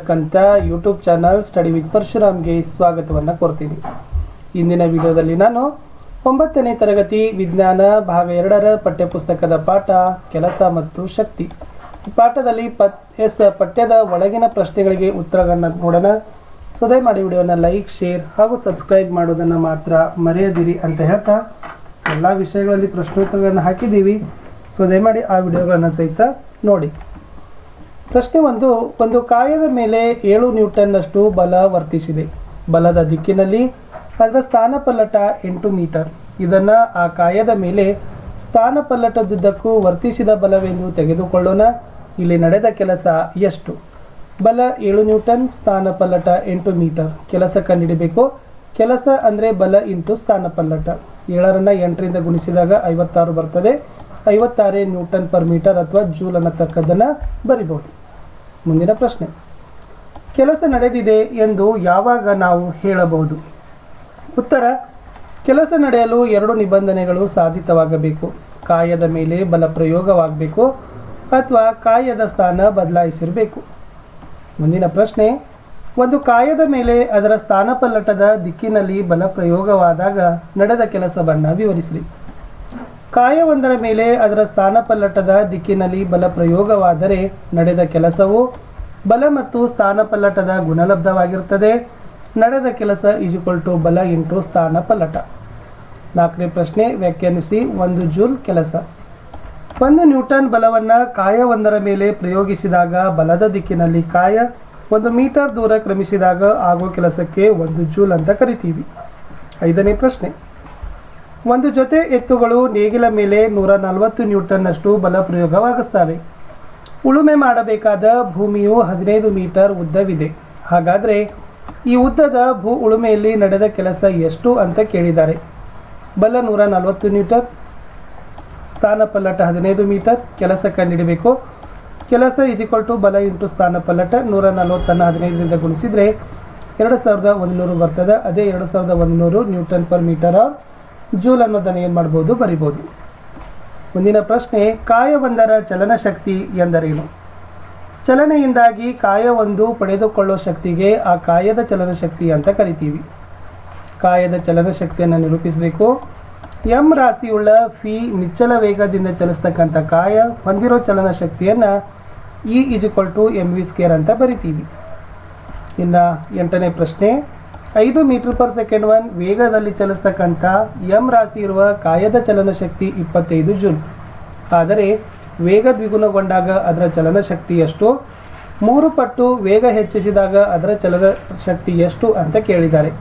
ಕಂತ YouTube channel study with ಪರಶುರಾಮ್ಗೆ ಸ್ವಾಗತವನ್ನು ಕೋರ್ತೀನಿ. ಇಂದಿನ ವಿಡಿಯೋದಲ್ಲಿ ನಾನು 9ನೇ ತರಗತಿ ವಿಜ್ಞಾನ ಭಾಗ 2ರ ಪಠ್ಯಪುಸ್ತಕದ ಪಾಠ ಕೆಲಸ ಮತ್ತು ಶಕ್ತಿ. ಈ ಪಾಠದಲ್ಲಿ ಪಠ್ಯದ ಒಳಗಿನ ಪ್ರಶ್ನೆಗಳಿಗೆ ಉತ್ತರಗಳನ್ನು ನೋಡೋಣ. ಸೊ ದಯಮಾಡಿ ವಿಡಿಯೋನ ಲೈಕ್, ಶೇರ್ ಹಾಗೂ ಸಬ್ಸ್ಕ್ರೈಬ್ ಮಾಡೋದನ್ನು ಮಾತ್ರ ಮರೆಯದಿರಿ ಅಂತ ಹೇಳ್ತಾ ಎಲ್ಲ ವಿಷಯಗಳಲ್ಲಿ ಪ್ರಶ್ನೋತ್ತರಗಳನ್ನು ಹಾಕಿದ್ದೀವಿ. ಸೊ ದಯಮಾಡಿ ಆ ವಿಡಿಯೋಗಳನ್ನು ಸಹಿತ ನೋಡಿ. ಪ್ರಶ್ನೆ ಒಂದು ಕಾಯದ ಮೇಲೆ 7 ನ್ಯೂಟನ್ನಷ್ಟು ಬಲ ವರ್ತಿಸಿದೆ. ಬಲದ ದಿಕ್ಕಿನಲ್ಲಿ ಅದರ ಸ್ಥಾನಪಲ್ಲಟ 8 ಮೀಟರ್. ಇದನ್ನು ಆ ಕಾಯದ ಮೇಲೆ ಸ್ಥಾನಪಲ್ಲಟದುದ್ದಕ್ಕೂ ವರ್ತಿಸಿದ ಬಲವೆಂದು ತೆಗೆದುಕೊಳ್ಳೋಣ. ಇಲ್ಲಿ ನಡೆದ ಕೆಲಸ ಎಷ್ಟು? ಬಲ 7 ನ್ಯೂಟನ್, ಸ್ಥಾನಪಲ್ಲಟ 8 ಮೀಟರ್. ಕೆಲಸ ಕಂಡುಹಿಡಿಬೇಕು. ಕೆಲಸ ಅಂದರೆ ಬಲ ಇಂಟು ಸ್ಥಾನಪಲ್ಲಟ. 7ನ್ನು 8ರಿಂದ ಗುಣಿಸಿದಾಗ 56 ಬರ್ತದೆ. 56 ನ್ಯೂಟನ್ ಪರ್ ಮೀಟರ್ ಅಥವಾ ಜೂಲ್ ಅನ್ನತಕ್ಕದ್ದನ್ನು ಬರಿಬಹುದು. ಮುಂದಿನ ಪ್ರಶ್ನೆ, ಕೆಲಸ ನಡೆದಿದೆ ಎಂದು ಯಾವಾಗ ನಾವು ಹೇಳಬಹುದು? ಉತ್ತರ, ಕೆಲಸ ನಡೆಯಲು 2 ನಿಬಂಧನೆಗಳು ಸಾಧಿತವಾಗಬೇಕು. ಕಾಯದ ಮೇಲೆ ಬಲ ಪ್ರಯೋಗವಾಗಬೇಕು ಅಥವಾ ಕಾಯದ ಸ್ಥಾನ ಬದಲಾಯಿಸಿರಬೇಕು. ಮುಂದಿನ ಪ್ರಶ್ನೆ, ಒಂದು ಕಾಯದ ಮೇಲೆ ಅದರ ಸ್ಥಾನಪಲ್ಲಟದ ದಿಕ್ಕಿನಲ್ಲಿ ಬಲ ಪ್ರಯೋಗವಾದಾಗ ನಡೆದ ಕೆಲಸವನ್ನು ವಿವರಿಸಿರಿ. ಕಾಯವೊಂದರ ಮೇಲೆ ಅದರ ಸ್ಥಾನಪಲ್ಲಟದ ದಿಕ್ಕಿನಲ್ಲಿ ಬಲ ಪ್ರಯೋಗವಾದರೆ ನಡೆದ ಕೆಲಸವು ಬಲ ಮತ್ತು ಸ್ಥಾನಪಲ್ಲಟದ ಗುಣಲಬ್ಧವಾಗಿರುತ್ತದೆ. ನಡೆದ ಕೆಲಸ = ಬಲ ಇಂಟು ಸ್ಥಾನಪಲ್ಲಟ. 4ನೇ ಪ್ರಶ್ನೆ, ವ್ಯಾಖ್ಯಾನಿಸಿ. 1 ಜೂಲ್ ಕೆಲಸ. 1 ನ್ಯೂಟನ್ ಬಲವನ್ನು ಕಾಯವೊಂದರ ಮೇಲೆ ಪ್ರಯೋಗಿಸಿದಾಗ ಬಲದ ದಿಕ್ಕಿನಲ್ಲಿ ಕಾಯ 1 ಮೀಟರ್ ದೂರ ಕ್ರಮಿಸಿದಾಗ ಆಗೋ ಕೆಲಸಕ್ಕೆ 1 ಜೂಲ್ ಅಂತ ಕರಿತೀವಿ. 5ನೇ ಪ್ರಶ್ನೆ, ಒಂದು ಜೊತೆ ಎತ್ತುಗಳು ನೇಗಿಲ ಮೇಲೆ 140 ನ್ಯೂಟನ್ನಷ್ಟು ಬಲ ಪ್ರಯೋಗವಾಗಿಸ್ತವೆ. ಉಳುಮೆ ಮಾಡಬೇಕಾದ ಭೂಮಿಯು 15 ಮೀಟರ್ ಉದ್ದವಿದೆ. ಹಾಗಾದರೆ ಈ ಉದ್ದದ ಉಳುಮೆಯಲ್ಲಿ ನಡೆದ ಕೆಲಸ ಎಷ್ಟು ಅಂತ ಕೇಳಿದ್ದಾರೆ. ಬಲ 140 ನ್ಯೂಟನ್, ಸ್ಥಾನಪಲ್ಲಟ 15 ಮೀಟರ್. ಕೆಲಸ ಕಂಡುಹಿಡಬೇಕು. ಕೆಲಸ = ಬಲ ಇಂಟು ಸ್ಥಾನಪಲ್ಲಟ. 140ನ್ನು 15ರಿಂದ ಗುಣಿಸಿದರೆ 2100 ಬರ್ತದೆ. ಅದೇ 2100 ನ್ಯೂಟನ್ ಪರ್ ಮೀಟರ್ ಜೂಲ್ ಅನ್ನೋದನ್ನು ಏನು ಮಾಡ್ಬೋದು, ಬರಿಬೋದು. ಮುಂದಿನ ಪ್ರಶ್ನೆ, ಕಾಯವೊಂದರ ಚಲನಶಕ್ತಿ ಎಂದರೇನು? ಚಲನೆಯಿಂದಾಗಿ ಕಾಯವೊಂದು ಪಡೆದುಕೊಳ್ಳೋ ಶಕ್ತಿಗೆ ಆ ಕಾಯದ ಚಲನಶಕ್ತಿ ಅಂತ ಕರಿತೀವಿ. ಕಾಯದ ಚಲನಶಕ್ತಿಯನ್ನು ನಿರೂಪಿಸಬೇಕು. ಎಂ ರಾಶಿಯುಳ್ಳ ಫಿ ನಿಚ್ಚಲ ವೇಗದಿಂದ ಚಲಿಸ್ತಕ್ಕಂಥ ಕಾಯ ಹೊಂದಿರೋ ಚಲನಶಕ್ತಿಯನ್ನು E = mv² ಅಂತ ಬರಿತೀವಿ. ಇನ್ನು 8ನೇ ಪ್ರಶ್ನೆ, 5 ಮೀಟರ್ ಪರ್ ಸೆಕೆಂಡ್ ವೇಗದಲ್ಲಿ ಚಲಿಸ್ತಕ್ಕಂಥ ಎಂ ರಾಶಿ ಇರುವ ಕಾಯದ ಚಲನಶಕ್ತಿ 25 ಜೂಲ್. ಆದರೆ ವೇಗ ದ್ವಿಗುಣಗೊಂಡಾಗ ಅದರ ಚಲನಶಕ್ತಿ ಎಷ್ಟು? 3 ಪಟ್ಟು ವೇಗ ಹೆಚ್ಚಿಸಿದಾಗ ಅದರ ಚಲನಶಕ್ತಿ ಎಷ್ಟು ಅಂತ ಕೇಳಿದ್ದಾರೆ.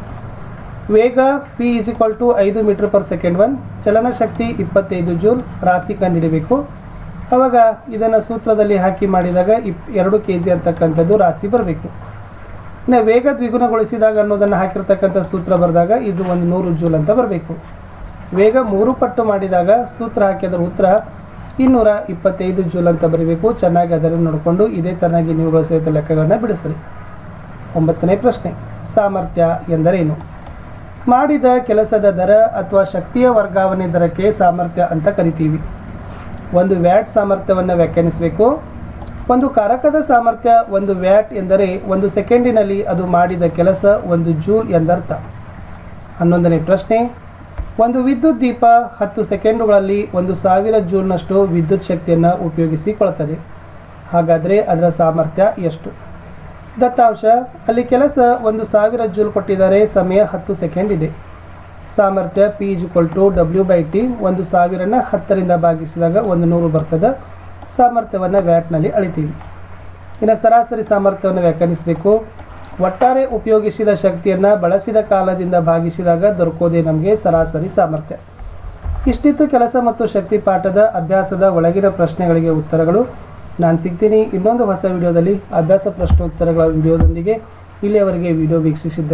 ವೇಗ P = 5 ಮೀಟರ್ ಪರ್ ಸೆಕೆಂಡ್ ಚಲನಶಕ್ತಿ 25 ಜೂಲ್. ರಾಶಿ ಕಂಡುಹಿಡಬೇಕು. ಅವಾಗ ಇದನ್ನು ಸೂತ್ರದಲ್ಲಿ ಹಾಕಿ ಮಾಡಿದಾಗ 2 kg ಅಂತಕ್ಕಂಥದ್ದು ರಾಶಿ ಬರಬೇಕು. ಇನ್ನು ವೇಗ ದ್ವಿಗುಣಗೊಳಿಸಿದಾಗ ಅನ್ನೋದನ್ನು ಹಾಕಿರ್ತಕ್ಕಂಥ ಸೂತ್ರ ಬರೆದಾಗ ಇದು 100 ಜೂಲ್ ಅಂತ ಬರಬೇಕು. ವೇಗ 3 ಪಟ್ಟು ಮಾಡಿದಾಗ ಸೂತ್ರ ಹಾಕಿದ್ರ ಉತ್ತರ 225 ಜೂಲ್ ಅಂತ ಬರೀಬೇಕು. ಚೆನ್ನಾಗಿ ಅದನ್ನು ನೋಡಿಕೊಂಡು ಇದೇ ತರನಾಗಿ ನೀವು ಸಹಿತ ಲೆಕ್ಕಗಳನ್ನ ಬಿಡಿಸ್ರಿ. 9ನೇ ಪ್ರಶ್ನೆ, ಸಾಮರ್ಥ್ಯ ಎಂದರೇನು? ಮಾಡಿದ ಕೆಲಸದ ದರ ಅಥವಾ ಶಕ್ತಿಯ ವರ್ಗಾವಣೆ ದರಕ್ಕೆ ಸಾಮರ್ಥ್ಯ ಅಂತ ಕರಿತೀವಿ. 1 ವ್ಯಾಟ್ ಸಾಮರ್ಥ್ಯವನ್ನು ವ್ಯಾಖ್ಯಾನಿಸಬೇಕು. ಒಂದು ಕಾರಕದ ಸಾಮರ್ಥ್ಯ 1 ವ್ಯಾಟ್ ಎಂದರೆ 1 ಸೆಕೆಂಡಿನಲ್ಲಿ ಅದು ಮಾಡಿದ ಕೆಲಸ 1 ಜೂಲ್ ಎಂದರ್ಥ. 11ನೇ ಪ್ರಶ್ನೆ, ಒಂದು ವಿದ್ಯುತ್ ದೀಪ 10 ಸೆಕೆಂಡುಗಳಲ್ಲಿ 1000 ಜೂಲ್ನಷ್ಟು ವಿದ್ಯುತ್ ಶಕ್ತಿಯನ್ನು ಉಪಯೋಗಿಸಿಕೊಳ್ಳುತ್ತದೆ. ಹಾಗಾದರೆ ಅದರ ಸಾಮರ್ಥ್ಯ ಎಷ್ಟು? ದತ್ತಾಂಶ, ಅಲ್ಲಿ ಕೆಲಸ 1000 ಜೂಲ್ ಕೊಟ್ಟಿದ್ದಾರೆ. ಸಮಯ 10 ಸೆಕೆಂಡ್ ಇದೆ. ಸಾಮರ್ಥ್ಯ P = W/T. 1000ನ್ನು 10ರಿಂದ ಭಾಗಿಸಿದಾಗ 100 ಬರ್ತದೆ. ಸಾಮರ್ಥ್ಯವನ್ನು ವ್ಯಾಟ್ನಲ್ಲಿ ಅಳಿತೀವಿ. ಇನ್ನು ಸರಾಸರಿ ಸಾಮರ್ಥ್ಯವನ್ನು ವ್ಯಾಖ್ಯಾನಿಸಬೇಕು. ಒಟ್ಟಾರೆ ಉಪಯೋಗಿಸಿದ ಶಕ್ತಿಯನ್ನು ಬಳಸಿದ ಕಾಲದಿಂದ ಭಾಗಿಸಿದಾಗ ದೊರಕೋದೇ ನಮಗೆ ಸರಾಸರಿ ಸಾಮರ್ಥ್ಯ. ಇಷ್ಟಿತ್ತು ಕೆಲಸ ಮತ್ತು ಶಕ್ತಿ ಪಾಠದ ಅಭ್ಯಾಸದ ಒಳಗಿನ ಪ್ರಶ್ನೆಗಳಿಗೆ ಉತ್ತರಗಳು. ನಾನು ಸಿಗ್ತೀನಿ ಇನ್ನೊಂದು ಹೊಸ ವಿಡಿಯೋದಲ್ಲಿ ಅಭ್ಯಾಸ ಪ್ರಶ್ನೋತ್ತರಗಳ ವಿಡಿಯೋದೊಂದಿಗೆ. ಇಲ್ಲಿಯವರೆಗೆ ವಿಡಿಯೋ ವೀಕ್ಷಿಸಿದ್ದಕ್ಕೆ